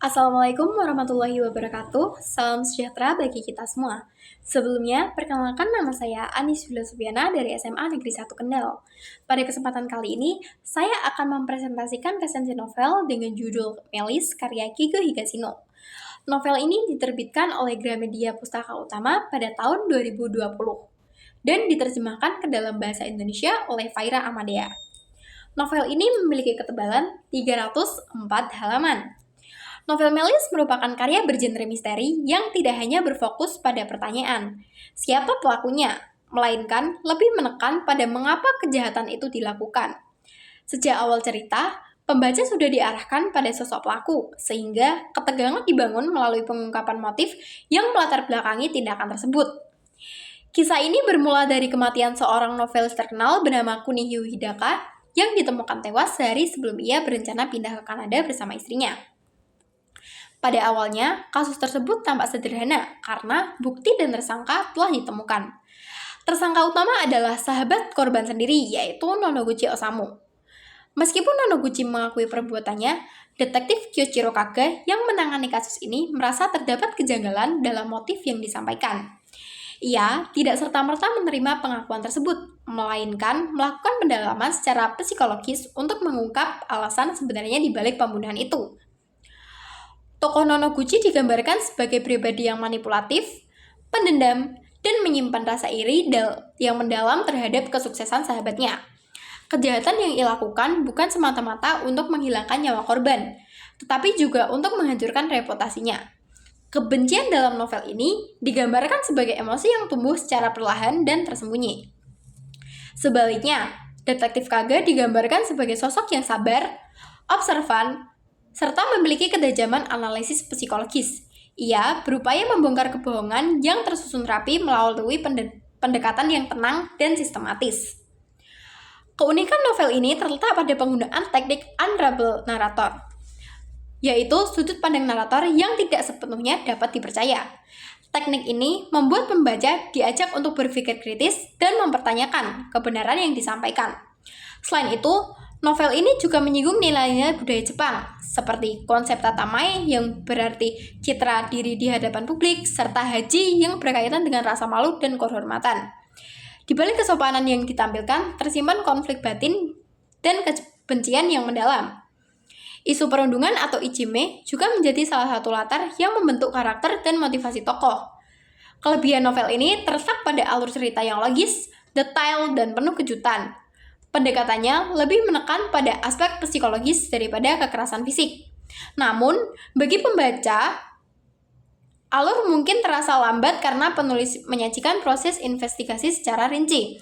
Assalamualaikum warahmatullahi wabarakatuh. Salam sejahtera bagi kita semua. Sebelumnya, perkenalkan nama saya Anis Yula Subiana dari SMA Negeri 1 Kendal. Pada kesempatan kali ini, saya akan mempresentasikan resensi novel dengan judul Melis karya Kigo Higashino. Novel ini diterbitkan oleh Gramedia Pustaka Utama pada tahun 2020 dan diterjemahkan ke dalam bahasa Indonesia oleh Faira Amadea. Novel ini memiliki ketebalan 304 halaman. Novel Melis merupakan karya bergenre misteri yang tidak hanya berfokus pada pertanyaan, siapa pelakunya, melainkan lebih menekan pada mengapa kejahatan itu dilakukan. Sejak awal cerita, pembaca sudah diarahkan pada sosok pelaku, sehingga ketegangan dibangun melalui pengungkapan motif yang melatar belakangi tindakan tersebut. Kisah ini bermula dari kematian seorang novelis terkenal bernama Kunihiko Hidaka yang ditemukan tewas sehari sebelum ia berencana pindah ke Kanada bersama istrinya. Pada awalnya, kasus tersebut tampak sederhana karena bukti dan tersangka telah ditemukan. Tersangka utama adalah sahabat korban sendiri, yaitu Nonoguchi Osamu. Meskipun Nonoguchi mengakui perbuatannya, detektif Kyoichiro Kage yang menangani kasus ini merasa terdapat kejanggalan dalam motif yang disampaikan. Ia tidak serta-merta menerima pengakuan tersebut, melainkan melakukan pendalaman secara psikologis untuk mengungkap alasan sebenarnya di balik pembunuhan itu. Tokoh Nonoguchi digambarkan sebagai pribadi yang manipulatif, pendendam, dan menyimpan rasa iri yang mendalam terhadap kesuksesan sahabatnya. Kejahatan yang ia lakukan bukan semata-mata untuk menghilangkan nyawa korban, tetapi juga untuk menghancurkan reputasinya. Kebencian dalam novel ini digambarkan sebagai emosi yang tumbuh secara perlahan dan tersembunyi. Sebaliknya, detektif Kage digambarkan sebagai sosok yang sabar, observan, serta memiliki kedajaman analisis psikologis. Ia berupaya membongkar kebohongan yang tersusun rapi melalui pendekatan yang tenang dan sistematis. Keunikan novel ini terletak pada penggunaan teknik unreliable narator, yaitu sudut pandang narator yang tidak sepenuhnya dapat dipercaya. Teknik ini membuat pembaca diajak untuk berpikir kritis dan mempertanyakan kebenaran yang disampaikan. Selain itu, novel ini juga menyinggung nilai-nilai budaya Jepang, seperti konsep tatamai yang berarti citra diri di hadapan publik, serta haji yang berkaitan dengan rasa malu dan kehormatan. Di balik kesopanan yang ditampilkan, tersimpan konflik batin dan kebencian yang mendalam. Isu perundungan atau ijime juga menjadi salah satu latar yang membentuk karakter dan motivasi tokoh. Kelebihan novel ini terletak pada alur cerita yang logis, detail, dan penuh kejutan. Pendekatannya lebih menekan pada aspek psikologis daripada kekerasan fisik. Namun, bagi pembaca, alur mungkin terasa lambat karena penulis menyajikan proses investigasi secara rinci.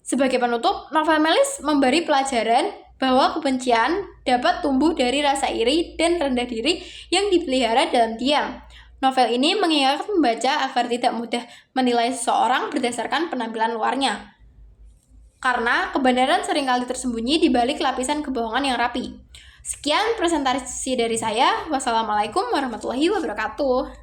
Sebagai penutup, novel Melis memberi pelajaran bahwa kebencian dapat tumbuh dari rasa iri dan rendah diri yang dipelihara dalam diam. Novel ini mengingatkan pembaca agar tidak mudah menilai seseorang berdasarkan penampilan luarnya, karena kebenaran seringkali tersembunyi di balik lapisan kebohongan yang rapi. Sekian presentasi dari saya. Wassalamualaikum warahmatullahi wabarakatuh.